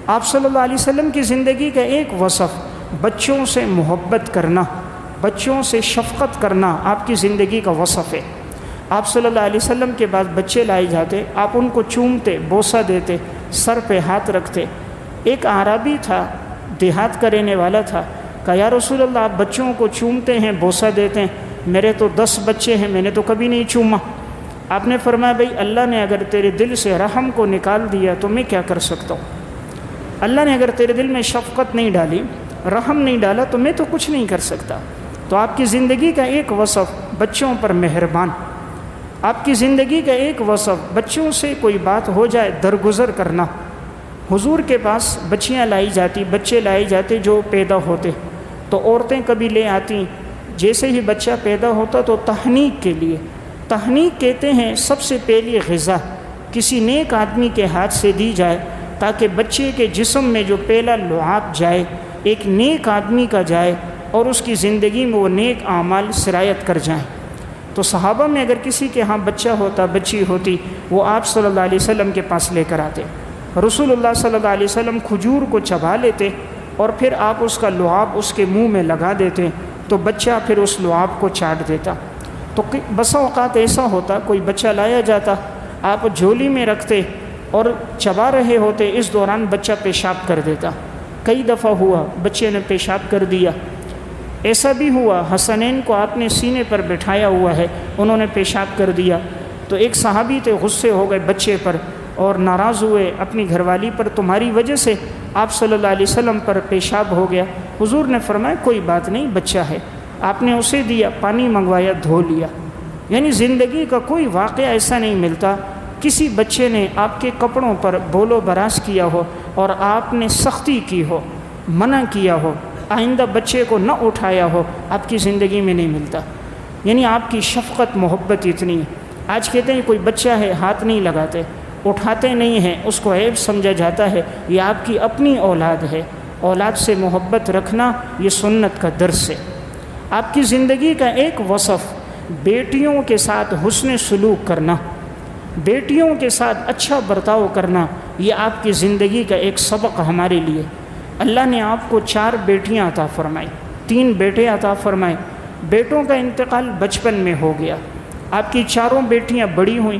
آپ صلی اللہ علیہ وسلم کی زندگی کا ایک وصف بچوں سے محبت کرنا، بچوں سے شفقت کرنا آپ کی زندگی کا وصف ہے۔ آپ صلی اللہ علیہ وسلم کے بعد بچے لائے جاتے، آپ ان کو چومتے، بوسہ دیتے، سر پہ ہاتھ رکھتے۔ ایک اعرابی تھا، دیہات کا رہنے والا تھا، کہا یا رسول اللہ آپ بچوں کو چومتے ہیں، بوسہ دیتے ہیں، میرے تو 10 بچے ہیں، میں نے تو کبھی نہیں چوما۔ آپ نے فرمایا بھئی اللہ نے اگر تیرے دل سے رحم کو نکال دیا تو میں کیا کر سکتا ہوں؟ اللہ نے اگر تیرے دل میں شفقت نہیں ڈالی، رحم نہیں ڈالا تو میں تو کچھ نہیں کر سکتا۔ تو آپ کی زندگی کا ایک وصف بچوں پر مہربان، آپ کی زندگی کا ایک وصف بچوں سے کوئی بات ہو جائے درگزر کرنا۔ حضور کے پاس بچیاں لائی جاتی، بچے لائے جاتے جو پیدا ہوتے، تو عورتیں کبھی لے آتی، جیسے ہی بچہ پیدا ہوتا تو تحنیک کے لیے، تحنیک کہتے ہیں سب سے پہلی غذا کسی نیک آدمی کے ہاتھ سے دی جائے تاکہ بچے کے جسم میں جو پہلا لعاب جائے ایک نیک آدمی کا جائے اور اس کی زندگی میں وہ نیک اعمال سرایت کر جائیں۔ تو صحابہ میں اگر کسی کے ہاں بچہ ہوتا، بچی ہوتی، وہ آپ صلی اللہ علیہ وسلم کے پاس لے کر آتے۔ رسول اللہ صلی اللہ علیہ وسلم کھجور کو چبا لیتے اور پھر آپ اس کا لعاب اس کے منہ میں لگا دیتے تو بچہ پھر اس لعاب کو چاٹ دیتا۔ تو بسا اوقات ایسا ہوتا کوئی بچہ لایا جاتا، آپ جھولی میں رکھتے اور چبا رہے ہوتے، اس دوران بچہ پیشاب کر دیتا۔ کئی دفعہ ہوا بچے نے پیشاب کر دیا۔ ایسا بھی ہوا حسنین کو آپ نے سینے پر بٹھایا ہوا ہے، انہوں نے پیشاب کر دیا، تو ایک صحابی تھے غصے ہو گئے بچے پر اور ناراض ہوئے اپنی گھر والی پر، تمہاری وجہ سے آپ صلی اللہ علیہ وسلم پر پیشاب ہو گیا۔ حضور نے فرمایا کوئی بات نہیں، بچہ ہے۔ آپ نے اسے دیا، پانی منگوایا، دھو لیا۔ یعنی زندگی کا کوئی واقعہ ایسا نہیں ملتا کسی بچے نے آپ کے کپڑوں پر بول و براز کیا ہو اور آپ نے سختی کی ہو، منع کیا ہو، آئندہ بچے کو نہ اٹھایا ہو، آپ کی زندگی میں نہیں ملتا۔ یعنی آپ کی شفقت محبت اتنی ہے۔ آج کہتے ہیں کوئی بچہ ہے ہاتھ نہیں لگاتے، اٹھاتے نہیں ہیں، اس کو عیب سمجھا جاتا ہے، یہ آپ کی اپنی اولاد ہے۔ اولاد سے محبت رکھنا یہ سنت کا درس ہے۔ آپ کی زندگی کا ایک وصف بیٹیوں کے ساتھ حسن سلوک کرنا، بیٹیوں کے ساتھ اچھا برتاؤ کرنا، یہ آپ کی زندگی کا ایک سبق ہمارے لیے۔ اللہ نے آپ کو 4 بیٹیاں عطا فرمائی، 3 بیٹے عطا فرمائے۔ بیٹوں کا انتقال بچپن میں ہو گیا، آپ کی 4 بیٹیاں بڑی ہوئیں،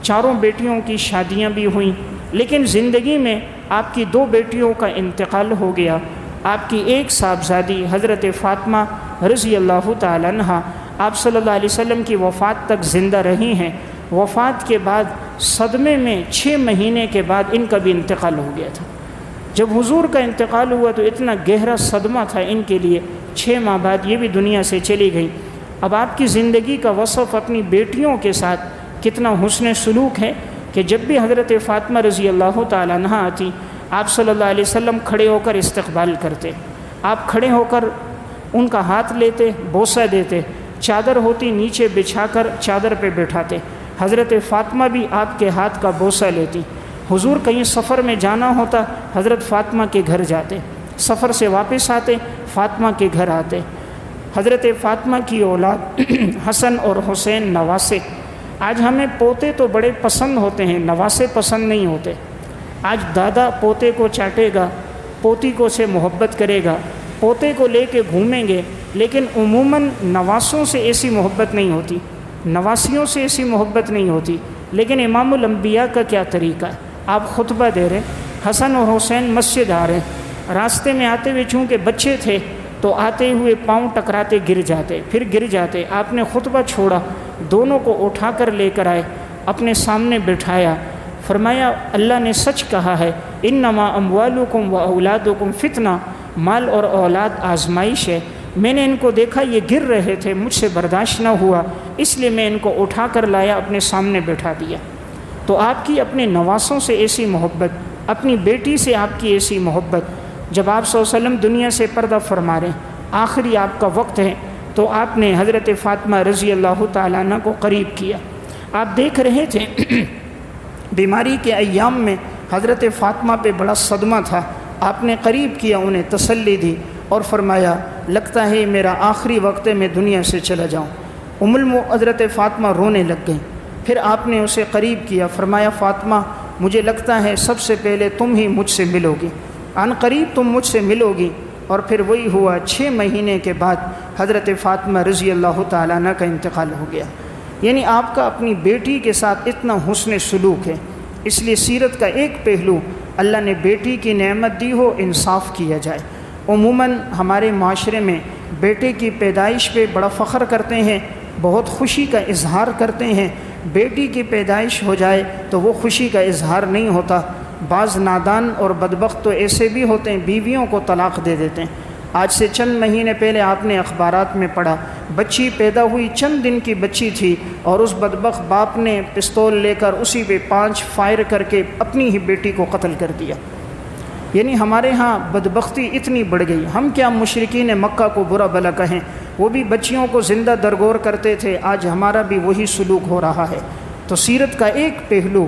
4 بیٹیوں کی شادیاں بھی ہوئیں، لیکن زندگی میں آپ کی 2 بیٹیوں کا انتقال ہو گیا۔ آپ کی ایک صاحبزادی حضرت فاطمہ رضی اللہ تعالیٰ عنہا آپ صلی اللہ علیہ وسلم کی وفات تک زندہ رہی ہیں۔ وفات کے بعد صدمے میں 6 مہینے کے بعد ان کا بھی انتقال ہو گیا تھا۔ جب حضور کا انتقال ہوا تو اتنا گہرا صدمہ تھا ان کے لیے، 6 ماہ بعد یہ بھی دنیا سے چلی گئی۔ اب آپ کی زندگی کا وصف اپنی بیٹیوں کے ساتھ کتنا حسن سلوک ہے کہ جب بھی حضرت فاطمہ رضی اللہ تعالیٰ عنہا آتی، آپ صلی اللہ علیہ وسلم کھڑے ہو کر استقبال کرتے، آپ کھڑے ہو کر ان کا ہاتھ لیتے، بوسہ دیتے، چادر ہوتی نیچے بچھا کر چادر پہ بٹھاتے۔ حضرت فاطمہ بھی آپ کے ہاتھ کا بوسہ لیتی۔ حضور کہیں سفر میں جانا ہوتا، حضرت فاطمہ کے گھر جاتے، سفر سے واپس آتے، فاطمہ کے گھر آتے۔ حضرت فاطمہ کی اولاد حسن اور حسین نواسے۔ آج ہمیں پوتے تو بڑے پسند ہوتے ہیں، نواسے پسند نہیں ہوتے۔ آج دادا پوتے کو چاٹے گا، پوتی کو سے محبت کرے گا، پوتے کو لے کے گھومیں گے، لیکن عموماً نواسوں سے ایسی محبت نہیں ہوتی، نواسیوں سے ایسی محبت نہیں ہوتی۔ لیکن امام الانبیاء کا کیا طریقہ ہے، آپ خطبہ دے رہے، حسن اور حسین مسجد آ رہے، راستے میں آتے ہوئے چونکہ بچے تھے تو آتے ہوئے پاؤں ٹکراتے گر جاتے، پھر گر جاتے، آپ نے خطبہ چھوڑا، دونوں کو اٹھا کر لے کر آئے، اپنے سامنے بٹھایا، فرمایا اللہ نے سچ کہا ہے، انما اموالکم و اولادکم فتنہ، مال اور اولاد آزمائش ہے۔ میں نے ان کو دیکھا یہ گر رہے تھے، مجھ سے برداشت نہ ہوا، اس لیے میں ان کو اٹھا کر لایا، اپنے سامنے بٹھا دیا۔ تو آپ کی اپنے نواسوں سے ایسی محبت، اپنی بیٹی سے آپ کی ایسی محبت۔ جب آپ صلی اللہ علیہ وسلم دنیا سے پردہ فرما رہے ہیں، آخری آپ کا وقت ہے، تو آپ نے حضرت فاطمہ رضی اللہ تعالیٰ عنہ کو قریب کیا۔ آپ دیکھ رہے تھے بیماری کے ایام میں حضرت فاطمہ پہ بڑا صدمہ تھا، آپ نے قریب کیا، انہیں تسلی دی اور فرمایا لگتا ہے میرا آخری وقت ہے، میں دنیا سے چلا جاؤں۔ حضرت فاطمہ رونے لگ گئیں۔ پھر آپ نے اسے قریب کیا، فرمایا فاطمہ مجھے لگتا ہے سب سے پہلے تم ہی مجھ سے ملو گی۔ عن قریب تم مجھ سے ملو گی۔ اور پھر وہی ہوا، 6 مہینے کے بعد حضرت فاطمہ رضی اللہ تعالیٰ عنہ کا انتقال ہو گیا۔ یعنی آپ کا اپنی بیٹی کے ساتھ اتنا حسن سلوک ہے۔ اس لیے سیرت کا ایک پہلو، اللہ نے بیٹی کی نعمت دی ہو، انصاف کیا جائے۔ عموماً ہمارے معاشرے میں بیٹے کی پیدائش پہ بڑا فخر کرتے ہیں، بہت خوشی کا اظہار کرتے ہیں۔ بیٹی کی پیدائش ہو جائے تو وہ خوشی کا اظہار نہیں ہوتا۔ بعض نادان اور بدبخت تو ایسے بھی ہوتے ہیں، بیویوں کو طلاق دے دیتے ہیں۔ آج سے چند مہینے پہلے آپ نے اخبارات میں پڑھا، بچی پیدا ہوئی، چند دن کی بچی تھی، اور اس بدبخت باپ نے پستول لے کر اسی پہ 5 فائر کر کے اپنی ہی بیٹی کو قتل کر دیا۔ یعنی ہمارے ہاں بدبختی اتنی بڑھ گئی۔ ہم کیا مشرکین مکہ کو برا بھلا کہیں، وہ بھی بچیوں کو زندہ درگور کرتے تھے، آج ہمارا بھی وہی سلوک ہو رہا ہے۔ تو سیرت کا ایک پہلو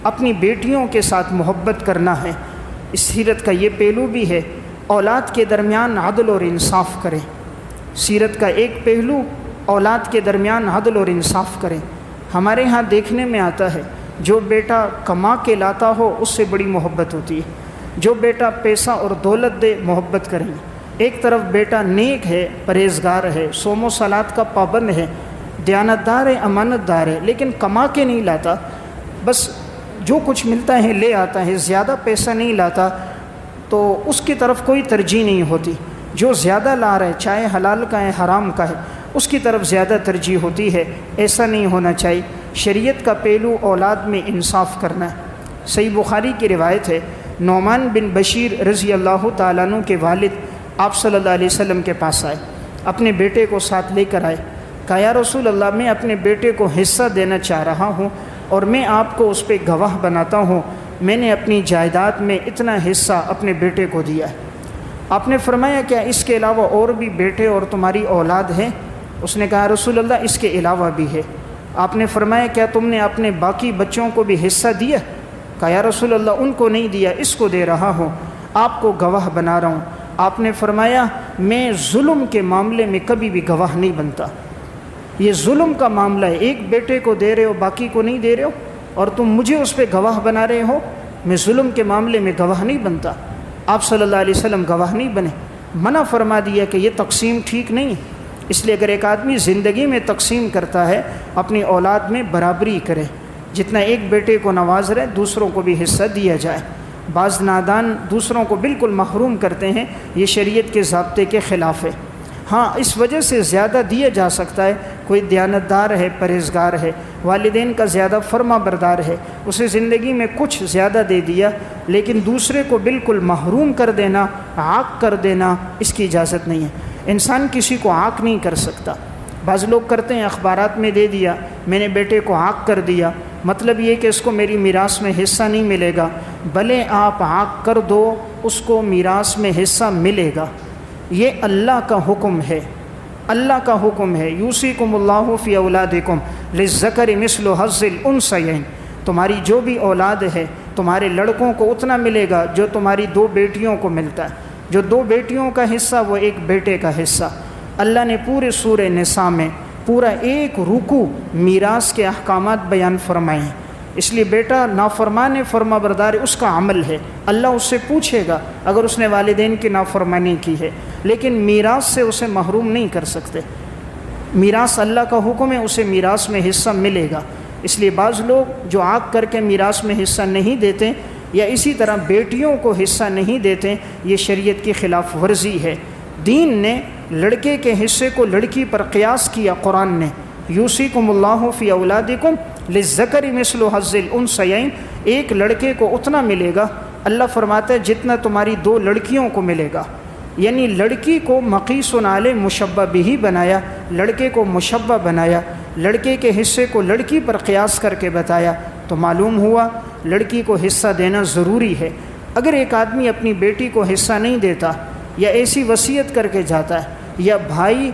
اپنی بیٹیوں کے ساتھ محبت کرنا ہے۔ اس سیرت کا یہ پہلو بھی ہے، اولاد کے درمیان عدل اور انصاف کریں۔ سیرت کا ایک پہلو، اولاد کے درمیان عدل اور انصاف کریں۔ ہمارے ہاں دیکھنے میں آتا ہے، جو بیٹا کما کے لاتا ہو اس سے بڑی محبت ہوتی ہے۔ جو بیٹا پیسہ اور دولت دے، محبت کریں۔ ایک طرف بیٹا نیک ہے، پرہیزگار ہے، صوم و صلات کا پابند ہے، دیانتدار ہے، امانت دار ہے، لیکن کما کے نہیں لاتا، بس جو کچھ ملتا ہے لے آتا ہے، زیادہ پیسہ نہیں لاتا، تو اس کی طرف کوئی ترجیح نہیں ہوتی۔ جو زیادہ لا رہا ہے، چاہے حلال کا ہے حرام کا ہے، اس کی طرف زیادہ ترجیح ہوتی ہے۔ ایسا نہیں ہونا چاہیے۔ شریعت کا پہلو اولاد میں انصاف کرنا ہے۔ صحیح بخاری کی روایت ہے، نعمان بن بشیر رضی اللہ تعالیٰ عنہ کے والد آپ صلی اللہ علیہ وسلم کے پاس آئے، اپنے بیٹے کو ساتھ لے کر آئے، کہا یا رسول اللہ، میں اپنے بیٹے کو حصہ دینا چاہ رہا ہوں اور میں آپ کو اس پہ گواہ بناتا ہوں، میں نے اپنی جائیداد میں اتنا حصہ اپنے بیٹے کو دیا ہے۔ آپ نے فرمایا کیا اس کے علاوہ اور بھی بیٹے اور تمہاری اولاد ہیں؟ اس نے کہا رسول اللہ اس کے علاوہ بھی ہے۔ آپ نے فرمایا کیا تم نے اپنے باقی بچوں کو بھی حصہ دیا؟ کہا یا رسول اللہ ان کو نہیں دیا، اس کو دے رہا ہوں، آپ کو گواہ بنا رہا ہوں۔ آپ نے فرمایا میں ظلم کے معاملے میں کبھی بھی گواہ نہیں بنتا۔ یہ ظلم کا معاملہ ہے، ایک بیٹے کو دے رہے ہو باقی کو نہیں دے رہے ہو اور تم مجھے اس پہ گواہ بنا رہے ہو، میں ظلم کے معاملے میں گواہ نہیں بنتا۔ آپ صلی اللہ علیہ وسلم گواہ نہیں بنے، منع فرما دیا کہ یہ تقسیم ٹھیک نہیں ہے۔ اس لیے اگر ایک آدمی زندگی میں تقسیم کرتا ہے، اپنی اولاد میں برابری کرے، جتنا ایک بیٹے کو نواز رہے دوسروں کو بھی حصہ دیا جائے۔ بعض نادان دوسروں کو بالکل محروم کرتے ہیں، یہ شریعت کے ضابطے کے خلاف ہے۔ ہاں اس وجہ سے زیادہ دیا جا سکتا ہے، کوئی دیانتدار ہے، پرہیزگار ہے، والدین کا زیادہ فرما بردار ہے، اسے زندگی میں کچھ زیادہ دے دیا، لیکن دوسرے کو بالکل محروم کر دینا، عاق کر دینا، اس کی اجازت نہیں ہے۔ انسان کسی کو عاق نہیں کر سکتا۔ بعض لوگ کرتے ہیں اخبارات میں دے دیا، میں نے بیٹے کو عاق کر دیا، مطلب یہ کہ اس کو میری میراث میں حصہ نہیں ملے گا۔ بھلے آپ عاق کر دو، اس کو میراث میں حصہ ملے گا۔ یہ اللہ کا حکم ہے، اللہ کا حکم ہے، یوصیکم اللہ فی اولادکم للذکر مثل حظ الانثیین، تمہاری جو بھی اولاد ہے تمہارے لڑکوں کو اتنا ملے گا جو تمہاری 2 بیٹیوں کو ملتا ہے، جو 2 بیٹیوں کا حصہ وہ 1 بیٹے کا حصہ۔ اللہ نے پورے سورہ نساء میں پورا ایک رکوع میراث کے احکامات بیان فرمائے ہیں۔ اس لیے بیٹا نافرمان فرما بردار اس کا عمل ہے، اللہ اس سے پوچھے گا اگر اس نے والدین کی نافرمانی کی ہے، لیکن میراث سے اسے محروم نہیں کر سکتے۔ میراث اللہ کا حکم ہے، اسے میراث میں حصہ ملے گا۔ اس لیے بعض لوگ جو عاق کر کے میراث میں حصہ نہیں دیتے یا اسی طرح بیٹیوں کو حصہ نہیں دیتے، یہ شریعت کی خلاف ورزی ہے۔ دین نے لڑکے کے حصے کو لڑکی پر قیاس کیا، قرآن نے یوصیکم اللہ فی اولادکم للذکر مثل حظ الانثیین، ایک لڑکے کو اتنا ملے گا، اللہ فرماتا ہے جتنا تمہاری 2 لڑکیوں کو ملے گا۔ یعنی لڑکی کو مقیس علیہ مشبہ بھی بنایا، لڑکے کو مشبہ بنایا، لڑکے کے حصے کو لڑکی پر قیاس کر کے بتایا، تو معلوم ہوا لڑکی کو حصہ دینا ضروری ہے۔ اگر ایک آدمی اپنی بیٹی کو حصہ نہیں دیتا یا ایسی وصیت کر کے جاتا ہے، یا بھائی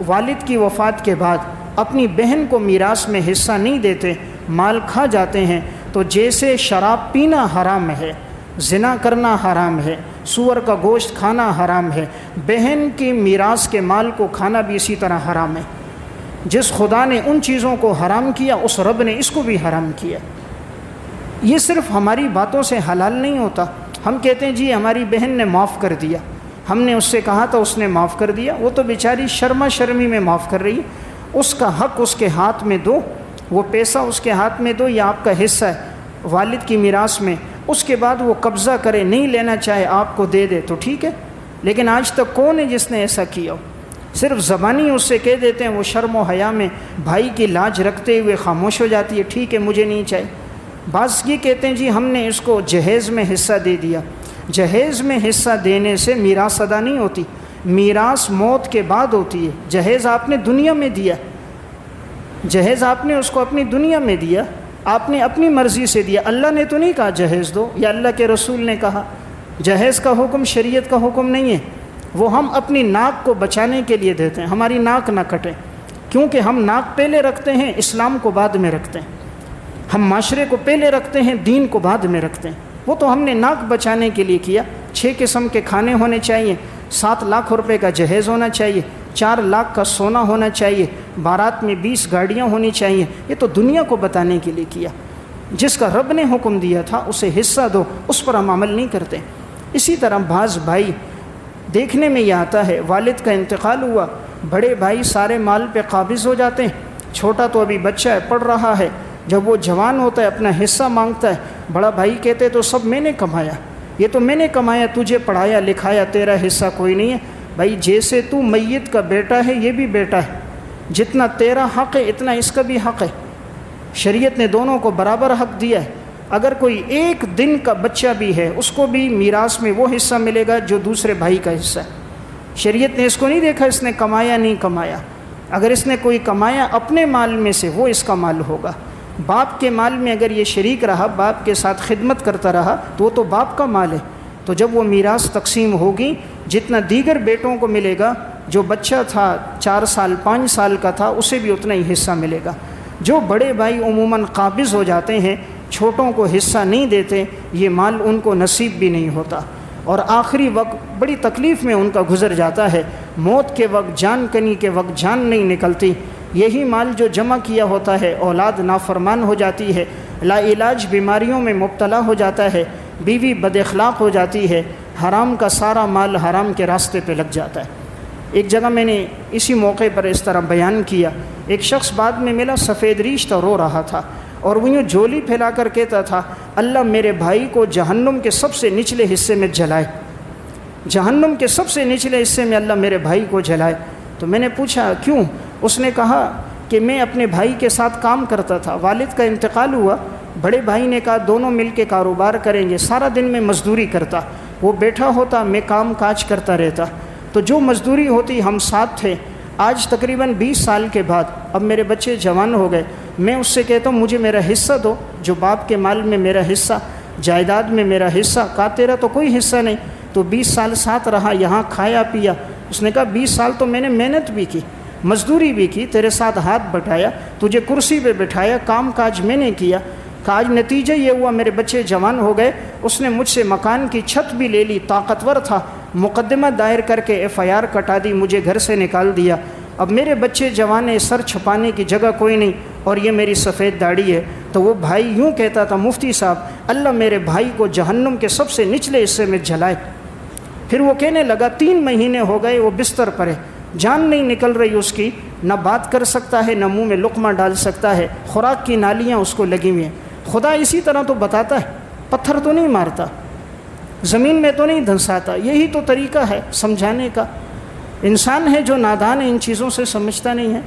والد کی وفات کے بعد اپنی بہن کو میراث میں حصہ نہیں دیتے، مال کھا جاتے ہیں، تو جیسے شراب پینا حرام ہے، زنا کرنا حرام ہے، سور کا گوشت کھانا حرام ہے، بہن کی میراث کے مال کو کھانا بھی اسی طرح حرام ہے۔ جس خدا نے ان چیزوں کو حرام کیا، اس رب نے اس کو بھی حرام کیا۔ یہ صرف ہماری باتوں سے حلال نہیں ہوتا، ہم کہتے ہیں جی ہماری بہن نے معاف کر دیا، ہم نے اس سے کہا تھا اس نے معاف کر دیا، وہ تو بیچاری شرما شرمی میں معاف کر رہی ہے، اس کا حق اس کے ہاتھ میں دو، وہ پیسہ اس کے ہاتھ میں دو، یہ آپ کا حصہ ہے والد کی میراث میں، اس کے بعد وہ قبضہ کرے، نہیں لینا چاہے آپ کو دے دے تو ٹھیک ہے۔ لیکن آج تک کون ہے جس نے ایسا کیا ہو؟ صرف زبانی اس سے کہہ دیتے ہیں، وہ شرم و حیا میں بھائی کی لاج رکھتے ہوئے خاموش ہو جاتی ہے، ٹھیک ہے مجھے نہیں چاہیے۔ بعض یہ کہتے ہیں جی ہم نے اس کو جہیز میں حصہ دے دیا۔ جہیز میں حصہ دینے سے میراث ادا نہیں ہوتی، میراث موت کے بعد ہوتی ہے۔ جہیز آپ نے دنیا میں دیا، جہیز آپ نے اس کو اپنی دنیا میں دیا، آپ نے اپنی مرضی سے دیا، اللہ نے تو نہیں کہا جہیز دو، یا اللہ کے رسول نے کہا۔ جہیز کا حکم شریعت کا حکم نہیں ہے، وہ ہم اپنی ناک کو بچانے کے لیے دیتے ہیں، ہماری ناک نہ کٹے، کیونکہ ہم ناک پہلے رکھتے ہیں، اسلام کو بعد میں رکھتے ہیں، ہم معاشرے کو پہلے رکھتے ہیں، دین کو بعد میں رکھتے ہیں۔ وہ تو ہم نے ناک بچانے کے لیے کیا۔ 6 قسم کے کھانے ہونے چاہیے، 7 لاکھ روپے کا جہیز ہونا چاہیے، 4 لاکھ کا سونا ہونا چاہیے، بارات میں 20 گاڑیاں ہونی چاہیے، یہ تو دنیا کو بتانے کے لیے کیا۔ جس کا رب نے حکم دیا تھا اسے حصہ دو، اس پر ہم عمل نہیں کرتے۔ اسی طرح بعض بھائی دیکھنے میں یہ آتا ہے، والد کا انتقال ہوا، بڑے بھائی سارے مال پہ قابض ہو جاتے ہیں، چھوٹا تو ابھی بچہ ہے، پڑھ رہا ہے، جب وہ جوان ہوتا ہے اپنا حصہ مانگتا ہے، بڑا بھائی کہتے تو سب میں نے کمایا، یہ تو میں نے کمایا، تجھے پڑھایا لکھایا، تیرا حصہ کوئی نہیں ہے۔ بھائی جیسے تو میت کا بیٹا ہے یہ بھی بیٹا ہے، جتنا تیرا حق ہے اتنا اس کا بھی حق ہے، شریعت نے دونوں کو برابر حق دیا ہے۔ اگر کوئی 1 دن کا بچہ بھی ہے اس کو بھی میراث میں وہ حصہ ملے گا جو دوسرے بھائی کا حصہ ہے۔ شریعت نے اس کو نہیں دیکھا اس نے کمایا نہیں کمایا، اگر اس نے کوئی کمایا اپنے مال میں سے وہ اس کا مال ہوگا۔ باپ کے مال میں اگر یہ شریک رہا، باپ کے ساتھ خدمت کرتا رہا تو وہ تو باپ کا مال ہے، تو جب وہ میراث تقسیم ہوگی جتنا دیگر بیٹوں کو ملے گا، جو بچہ تھا 4 سال 5 سال کا تھا اسے بھی اتنا ہی حصہ ملے گا۔ جو بڑے بھائی عموماً قابض ہو جاتے ہیں، چھوٹوں کو حصہ نہیں دیتے، یہ مال ان کو نصیب بھی نہیں ہوتا، اور آخری وقت بڑی تکلیف میں ان کا گزر جاتا ہے۔ موت کے وقت، جان کنی کے وقت جان نہیں نکلتی، یہی مال جو جمع کیا ہوتا ہے اولاد نافرمان ہو جاتی ہے، لا علاج بیماریوں میں مبتلا ہو جاتا ہے، بیوی بد اخلاق ہو جاتی ہے، حرام کا سارا مال حرام کے راستے پہ لگ جاتا ہے۔ ایک جگہ میں نے اسی موقع پر اس طرح بیان کیا، ایک شخص بعد میں ملا سفید ریش تھا، رو رہا تھا، اور وہ یوں جھولی پھیلا کر کہتا تھا، اللہ میرے بھائی کو جہنم کے سب سے نچلے حصے میں جلائے، جہنم کے سب سے نچلے حصے میں اللہ میرے بھائی کو جلائے۔ تو میں نے پوچھا کیوں؟ اس نے کہا کہ میں اپنے بھائی کے ساتھ کام کرتا تھا، والد کا انتقال ہوا، بڑے بھائی نے کہا دونوں مل کے کاروبار کریں گے، سارا دن میں مزدوری کرتا، وہ بیٹھا ہوتا میں کام کاج کرتا رہتا، تو جو مزدوری ہوتی ہم ساتھ تھے۔ آج تقریباً 20 سال کے بعد اب میرے بچے جوان ہو گئے، میں اس سے کہتا ہوں مجھے میرا حصہ دو، جو باپ کے مال میں میرا حصہ، جائیداد میں میرا حصہ۔ کہا تیرا تو کوئی حصہ نہیں، تو 20 سال ساتھ رہا، یہاں کھایا پیا۔ اس نے کہا 20 سال تو میں نے محنت بھی کی، مزدوری بھی کی، تیرے ساتھ ہاتھ بٹایا، تجھے کرسی پہ بٹھایا، کام کاج میں نے کیا۔ کہا آج نتیجہ یہ ہوا میرے بچے جوان ہو گئے، اس نے مجھ سے مکان کی چھت بھی لے لی، طاقتور تھا، مقدمہ دائر کر کے FIR کٹا دی، مجھے گھر سے نکال دیا۔ اب میرے بچے جوان ہیں، سر چھپانے کی جگہ کوئی نہیں، اور یہ میری سفید داڑھی ہے۔ تو وہ بھائی یوں کہتا تھا، مفتی صاحب اللہ میرے بھائی کو جہنم کے سب سے نچلے حصے میں جلائے۔ پھر وہ کہنے لگا 3 مہینے ہو گئے وہ بستر پر ہے، جان نہیں نکل رہی اس کی، نہ بات کر سکتا ہے، نہ منہ میں لقمہ ڈال سکتا ہے، خوراک کی نالیاں اس کو لگی ہوئی ہیں۔ خدا اسی طرح تو بتاتا ہے، پتھر تو نہیں مارتا، زمین میں تو نہیں دھنساتا، یہی تو طریقہ ہے سمجھانے کا۔ انسان ہے جو نادان ہے، ان چیزوں سے سمجھتا نہیں ہے۔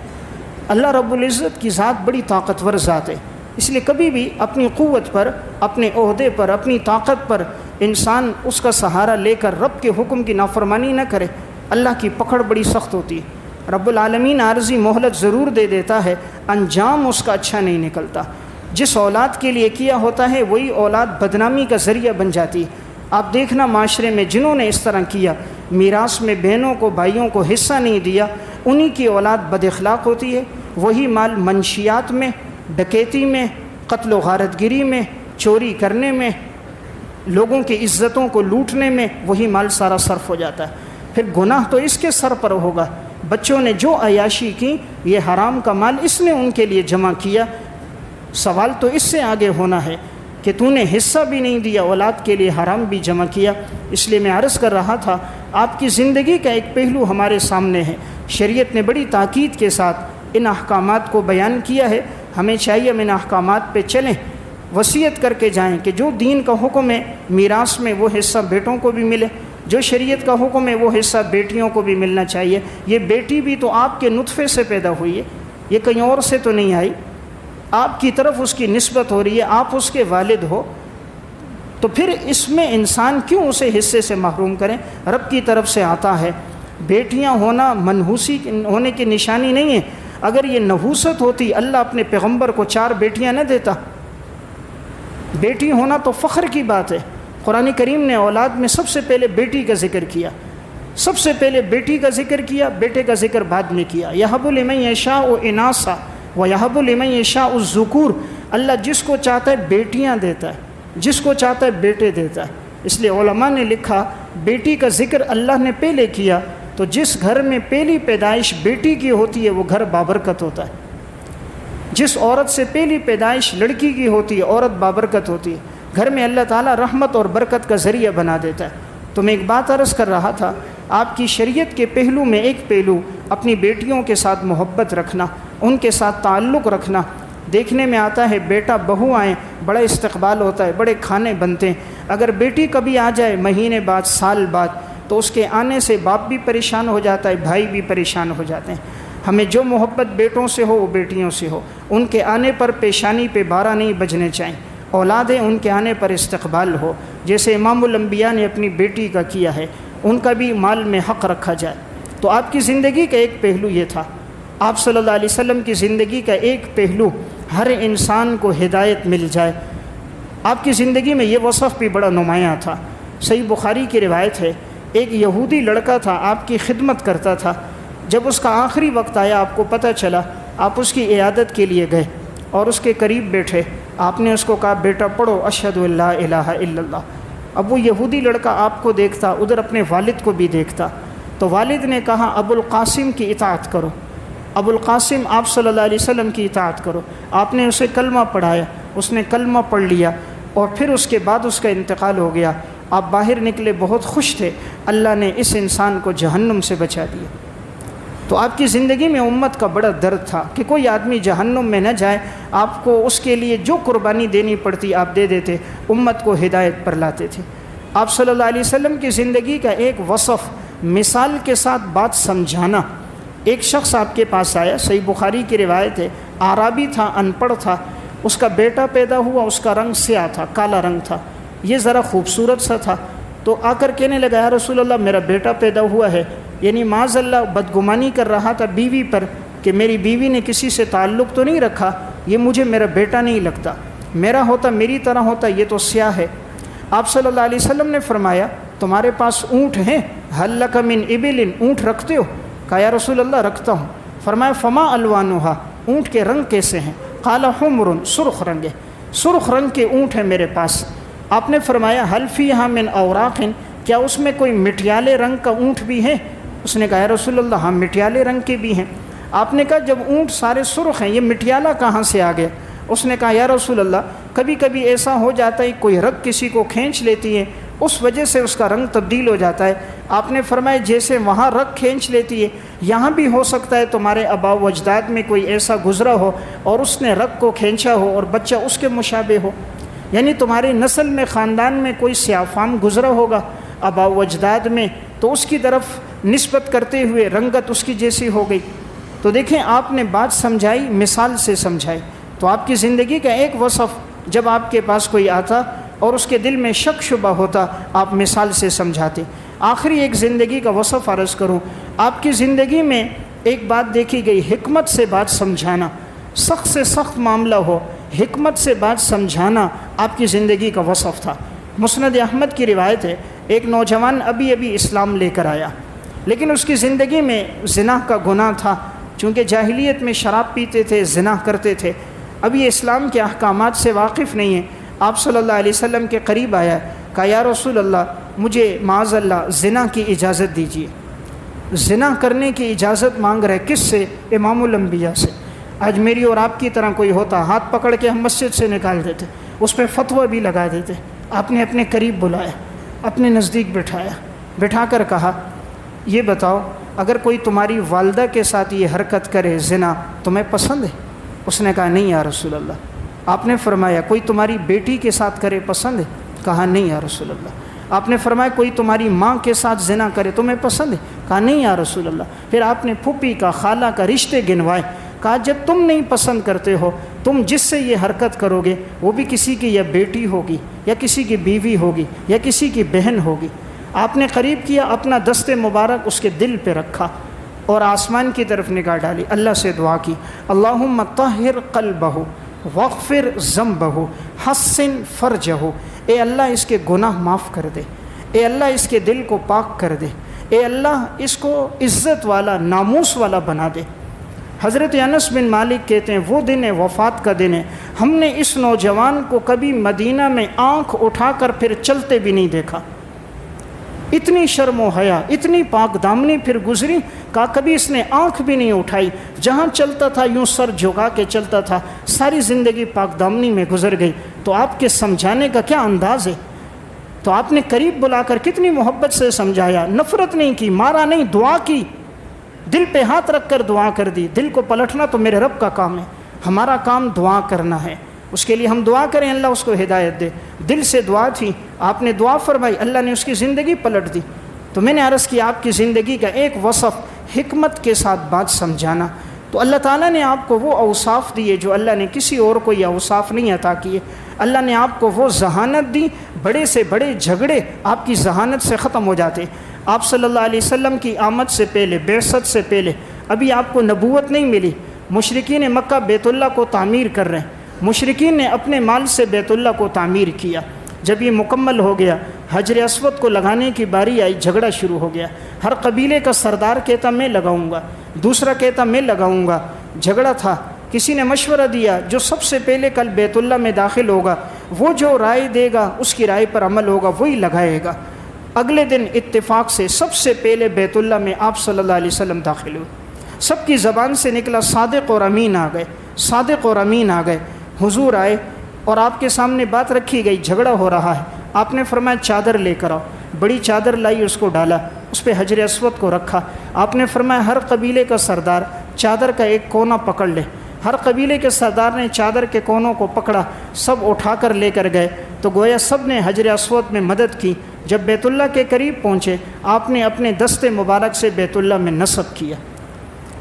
اللہ رب العزت کی ذات بڑی طاقتور ذات ہے، اس لیے کبھی بھی اپنی قوت پر، اپنے عہدے پر، اپنی طاقت پر انسان اس کا سہارا لے کر رب کے حکم کی نافرمانی نہ کرے۔ اللہ کی پکڑ بڑی سخت ہوتی ہے، رب العالمین عارضی مہلت ضرور دے دیتا ہے، انجام اس کا اچھا نہیں نکلتا۔ جس اولاد کے لیے کیا ہوتا ہے وہی اولاد بدنامی کا ذریعہ بن جاتی ہے۔ آپ دیکھنا معاشرے میں جنہوں نے اس طرح کیا، میراث میں بہنوں کو بھائیوں کو حصہ نہیں دیا، انہی کی اولاد بد اخلاق ہوتی ہے، وہی مال منشیات میں، ڈکیتی میں، قتل و غارت گری میں، چوری کرنے میں، لوگوں کی عزتوں کو لوٹنے میں وہی مال سارا صرف ہو جاتا ہے۔ پھر گناہ تو اس کے سر پر ہوگا، بچوں نے جو عیاشی کی، یہ حرام کا مال اس نے ان کے لیے جمع کیا، سوال تو اس سے آگے ہونا ہے۔ کہ تو نے حصہ بھی نہیں دیا، اولاد کے لیے حرام بھی جمع کیا۔ اس لیے میں عرض کر رہا تھا آپ کی زندگی کا ایک پہلو ہمارے سامنے ہے، شریعت نے بڑی تاکید کے ساتھ ان احکامات کو بیان کیا ہے، ہمیں چاہیے ہم ان احکامات پہ چلیں، وصیت کر کے جائیں کہ جو دین کا حکم ہے میراث میں وہ حصہ بیٹوں کو بھی ملے، جو شریعت کا حکم ہے وہ حصہ بیٹیوں کو بھی ملنا چاہیے۔ یہ بیٹی بھی تو آپ کے نطفے سے پیدا ہوئی ہے، یہ کہیں اور سے تو نہیں آئی، آپ کی طرف اس کی نسبت ہو رہی ہے، آپ اس کے والد ہو، تو پھر اس میں انسان کیوں اسے حصے سے محروم کریں؟ رب کی طرف سے آتا ہے۔ بیٹیاں ہونا منحوسی ہونے کی نشانی نہیں ہے، اگر یہ نحوست ہوتی اللہ اپنے پیغمبر کو 4 بیٹیاں نہ دیتا۔ بیٹی ہونا تو فخر کی بات ہے، قرآن کریم نے اولاد میں سب سے پہلے بیٹی کا ذکر کیا، سب سے پہلے بیٹی کا ذکر کیا، بیٹے کا ذکر بعد میں کیا۔ یَهَبُ لِمَن يَشَاءُ إِنَاثًا وَيَهَبُ لِمَن يَشَاءُ الذُّكُورَ، اللہ جس کو چاہتا ہے بیٹیاں دیتا ہے، جس کو چاہتا ہے بیٹے دیتا ہے۔ اس لیے علماء نے لکھا بیٹی کا ذکر اللہ نے پہلے کیا تو جس گھر میں پہلی پیدائش بیٹی کی ہوتی ہے وہ گھر بابرکت ہوتا ہے، جس عورت سے پہلی پیدائش لڑکی کی ہوتی ہے عورت بابرکت ہوتی ہے، گھر میں اللہ تعالیٰ رحمت اور برکت کا ذریعہ بنا دیتا ہے۔ تو میں ایک بات عرض کر رہا تھا، آپ کی شریعت کے پہلو میں ایک پہلو اپنی بیٹیوں کے ساتھ محبت رکھنا، ان کے ساتھ تعلق رکھنا۔ دیکھنے میں آتا ہے بیٹا بہو آئیں بڑا استقبال ہوتا ہے، بڑے کھانے بنتے ہیں، اگر بیٹی کبھی آ جائے مہینے بعد سال بعد تو اس کے آنے سے باپ بھی پریشان ہو جاتا ہے، بھائی بھی پریشان ہو جاتے ہیں۔ ہمیں جو محبت بیٹوں سے ہو وہ بیٹیوں سے ہو، ان کے آنے پر پیشانی پہ 12 نہیں بجنے چاہیے، اولادیں ان کے آنے پر استقبال ہو، جیسے امام الانبیاء نے اپنی بیٹی کا کیا ہے، ان کا بھی مال میں حق رکھا جائے۔ تو آپ کی زندگی کا ایک پہلو یہ تھا، آپ صلی اللہ علیہ وسلم کی زندگی کا ایک پہلو ہر انسان کو ہدایت مل جائے۔ آپ کی زندگی میں یہ وصف بھی بڑا نمایاں تھا۔ صحیح بخاری کی روایت ہے، ایک یہودی لڑکا تھا، آپ کی خدمت کرتا تھا، جب اس کا آخری وقت آیا آپ کو پتہ چلا، آپ اس کی عیادت کے لیے گئے اور اس کے قریب بیٹھے، آپ نے اس کو کہا بیٹا پڑھو اشہد ان لا الہ الا اللہ۔ اب وہ یہودی لڑکا آپ کو دیکھتا، ادھر اپنے والد کو بھی دیکھتا، تو والد نے کہا ابو القاسم کی اطاعت کرو، ابو القاسم آپ صلی اللہ علیہ وسلم کی اطاعت کرو۔ آپ نے اسے کلمہ پڑھایا، اس نے کلمہ پڑھ لیا اور پھر اس کے بعد اس کا انتقال ہو گیا۔ آپ باہر نکلے بہت خوش تھے، اللہ نے اس انسان کو جہنم سے بچا دیا۔ تو آپ کی زندگی میں امت کا بڑا درد تھا کہ کوئی آدمی جہنم میں نہ جائے، آپ کو اس کے لیے جو قربانی دینی پڑتی آپ دے دیتے، امت کو ہدایت پر لاتے تھے۔ آپ صلی اللہ علیہ وسلم کی زندگی کا ایک وصف مثال کے ساتھ بات سمجھانا۔ ایک شخص آپ کے پاس آیا، صحیح بخاری کی روایت ہے، اعرابی تھا، ان پڑھ تھا، اس کا بیٹا پیدا ہوا، اس کا رنگ سیاہ تھا، کالا رنگ تھا، یہ ذرا خوبصورت سا تھا، تو آ کر کہنے لگا یا رسول اللہ میرا بیٹا پیدا ہوا ہے، یعنی معاذ اللہ بدگمانی کر رہا تھا بیوی پر کہ میری بیوی نے کسی سے تعلق تو نہیں رکھا، یہ مجھے میرا بیٹا نہیں لگتا، میرا ہوتا میری طرح ہوتا، یہ تو سیاہ ہے۔ آپ صلی اللہ علیہ وسلم نے فرمایا تمہارے پاس اونٹ ہیں؟ ہل لک من ابل، اونٹ رکھتے ہو؟ کہا یا رسول اللہ رکھتا ہوں۔ فرمایا فما الوانھا، اونٹ کے رنگ کیسے ہیں؟ قال حمر، سرخ رنگ ہے، سرخ رنگ کے اونٹ ہیں میرے پاس۔ آپ نے فرمایا حل فیھا من اوراق، کیا اس میں کوئی مٹیالے رنگ کا اونٹ بھی ہے؟ اس نے کہا یا رسول اللہ ہاں مٹیالے رنگ کے بھی ہیں۔ آپ نے کہا جب اونٹ سارے سرخ ہیں یہ مٹیالہ کہاں سے آ گیا؟ اس نے کہا یا رسول اللہ کبھی کبھی ایسا ہو جاتا ہے کوئی رگ کسی کو کھینچ لیتی ہے، اس وجہ سے اس کا رنگ تبدیل ہو جاتا ہے۔ آپ نے فرمایا جیسے وہاں رگ کھینچ لیتی ہے یہاں بھی ہو سکتا ہے تمہارے آباء و اجداد میں کوئی ایسا گزرا ہو اور اس نے رگ کو کھینچا ہو اور بچہ اس کے مشابہ ہو، یعنی تمہاری نسل میں خاندان میں کوئی سیاہ فام گزرا ہوگا آباء و اجداد میں، تو اس کی طرف نسبت کرتے ہوئے رنگت اس کی جیسی ہو گئی۔ تو دیکھیں آپ نے بات سمجھائی، مثال سے سمجھائی۔ تو آپ کی زندگی کا ایک وصف جب آپ کے پاس کوئی آتا اور اس کے دل میں شک شبہ ہوتا آپ مثال سے سمجھاتے۔ آخری ایک زندگی کا وصف عرض کروں، آپ کی زندگی میں ایک بات دیکھی گئی، حکمت سے بات سمجھانا، سخت سے سخت معاملہ ہو حکمت سے بات سمجھانا آپ کی زندگی کا وصف تھا۔ مسند احمد کی روایت ہے، ایک نوجوان ابھی اسلام لے کر آیا، لیکن اس کی زندگی میں زنا کا گناہ تھا، چونکہ جاہلیت میں شراب پیتے تھے، زنا کرتے تھے، ابھی اسلام کے احکامات سے واقف نہیں ہے۔ آپ صلی اللہ علیہ وسلم کے قریب آیا، کہا یا رسول اللہ مجھے معاذ اللہ زنا کی اجازت دیجیے۔ زنا کرنے کی اجازت مانگ رہے، کس سے؟ امام الانبیاء سے۔ آج میری اور آپ کی طرح کوئی ہوتا ہاتھ پکڑ کے ہم مسجد سے نکال دیتے، اس پہ فتویٰ بھی لگا دیتے۔ آپ نے اپنے قریب بلایا، اپنے نزدیک بٹھایا، بٹھا کر کہا یہ بتاؤ اگر کوئی تمہاری والدہ کے ساتھ یہ حرکت کرے زنا تمہیں پسند ہے؟ اس نے کہا نہیں یا رسول اللہ۔ آپ نے فرمایا کوئی تمہاری بیٹی کے ساتھ کرے پسند ہے؟ کہا نہیں یا رسول اللہ۔ آپ نے فرمایا کوئی تمہاری ماں کے ساتھ زنا کرے تمہیں پسند ہے؟ کہا نہیں یا رسول اللہ۔ پھر آپ نے پھوپھی کا، خالہ کا رشتے گنوائے، کہا جب تم نہیں پسند کرتے ہو، تم جس سے یہ حرکت کرو گے وہ بھی کسی کی یا بیٹی ہوگی یا کسی کی بیوی ہوگی یا کسی کی بہن ہوگی۔ آپ نے قریب کیا، اپنا دست مبارک اس کے دل پہ رکھا اور آسمان کی طرف نگاہ ڈالی، اللہ سے دعا کی اللہم طہر قلبہ واغفر ذنبہ حسن فرجہ، اے اللہ اس کے گناہ معاف کر دے، اے اللہ اس کے دل کو پاک کر دے، اے اللہ اس کو عزت والا، ناموس والا بنا دے۔ حضرت انس بن مالک کہتے ہیں وہ دن وفات کا دن ہے، ہم نے اس نوجوان کو کبھی مدینہ میں آنکھ اٹھا کر پھر چلتے بھی نہیں دیکھا۔ اتنی شرم و حیا، اتنی پاک دامنی پھر گزری، کہا کبھی اس نے آنکھ بھی نہیں اٹھائی، جہاں چلتا تھا یوں سر جھکا کے چلتا تھا، ساری زندگی پاک دامنی میں گزر گئی۔ تو آپ کے سمجھانے کا کیا انداز ہے، تو آپ نے قریب بلا کر کتنی محبت سے سمجھایا، نفرت نہیں کی، مارا نہیں، دعا کی، دل پہ ہاتھ رکھ کر دعا کر دی۔ دل کو پلٹنا تو میرے رب کا کام ہے، ہمارا کام دعا کرنا ہے، اس کے لیے ہم دعا کریں اللہ اس کو ہدایت دے۔ دل سے دعا تھی، آپ نے دعا فرمائی، اللہ نے اس کی زندگی پلٹ دی۔ تو میں نے عرض کیا آپ کی زندگی کا ایک وصف حکمت کے ساتھ بات سمجھانا، تو اللہ تعالیٰ نے آپ کو وہ اوصاف دیے جو اللہ نے کسی اور کو یہ اوصاف نہیں عطا کیے۔ اللہ نے آپ کو وہ ذہانت دی، بڑے سے بڑے جھگڑے آپ کی ذہانت سے ختم ہو جاتے۔ آپ صلی اللہ علیہ وسلم کی آمد سے پہلے، بعثت سے پہلے، ابھی آپ کو نبوت نہیں ملی، مشرکین مکہ بیت اللہ کو تعمیر کر رہے ہیں، مشرکین نے اپنے مال سے بیت اللہ کو تعمیر کیا۔ جب یہ مکمل ہو گیا، حجر اسود کو لگانے کی باری آئی، جھگڑا شروع ہو گیا۔ ہر قبیلے کا سردار کہتا میں لگاؤں گا، دوسرا کہتا میں لگاؤں گا، جھگڑا تھا۔ کسی نے مشورہ دیا جو سب سے پہلے کل بیت اللہ میں داخل ہوگا، وہ جو رائے دے گا اس کی رائے پر عمل ہوگا، وہی لگائے گا۔ اگلے دن اتفاق سے سب سے پہلے بیت اللہ میں آپ صلی اللہ علیہ وسلم داخل ہوئے۔ سب کی زبان سے نکلا صادق اور امین آ گئے، صادق اور امین آ گئے۔ حضور آئے اور آپ کے سامنے بات رکھی گئی، جھگڑا ہو رہا ہے۔ آپ نے فرمایا چادر لے کر آؤ، بڑی چادر لائی، اس کو ڈالا، اس پہ حجر اسود کو رکھا۔ آپ نے فرمایا ہر قبیلے کا سردار چادر کا ایک کونا پکڑ لے۔ ہر قبیلے کے سردار نے چادر کے کونوں کو پکڑا، سب اٹھا کر لے کر گئے۔ تو گویا سب نے حجر اسود میں مدد کی۔ جب بیت اللہ کے قریب پہنچے، آپ نے اپنے دست مبارک سے بیت اللہ میں نصب کیا۔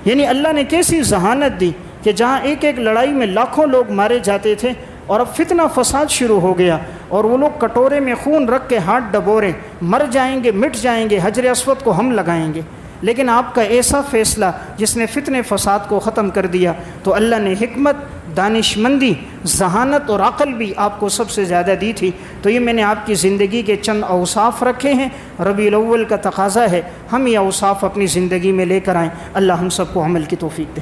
یعنی اللہ نے کیسی ذہانت دی کہ جہاں ایک ایک لڑائی میں لاکھوں لوگ مارے جاتے تھے اور اب فتنہ فساد شروع ہو گیا، اور وہ لوگ کٹورے میں خون رکھ کے ہاتھ ڈبورے، مر جائیں گے، مٹ جائیں گے، حجر اسود کو ہم لگائیں گے۔ لیکن آپ کا ایسا فیصلہ جس نے فتنے فساد کو ختم کر دیا، تو اللہ نے حکمت، دانشمندی، ذہانت اور عقل بھی آپ کو سب سے زیادہ دی تھی۔ تو یہ میں نے آپ کی زندگی کے چند اوصاف رکھے ہیں، ربیع الاول کا تقاضا ہے ہم یہ اوصاف اپنی زندگی میں لے کر آئیں۔ اللہ ہم سب کو عمل کی توفیق دے۔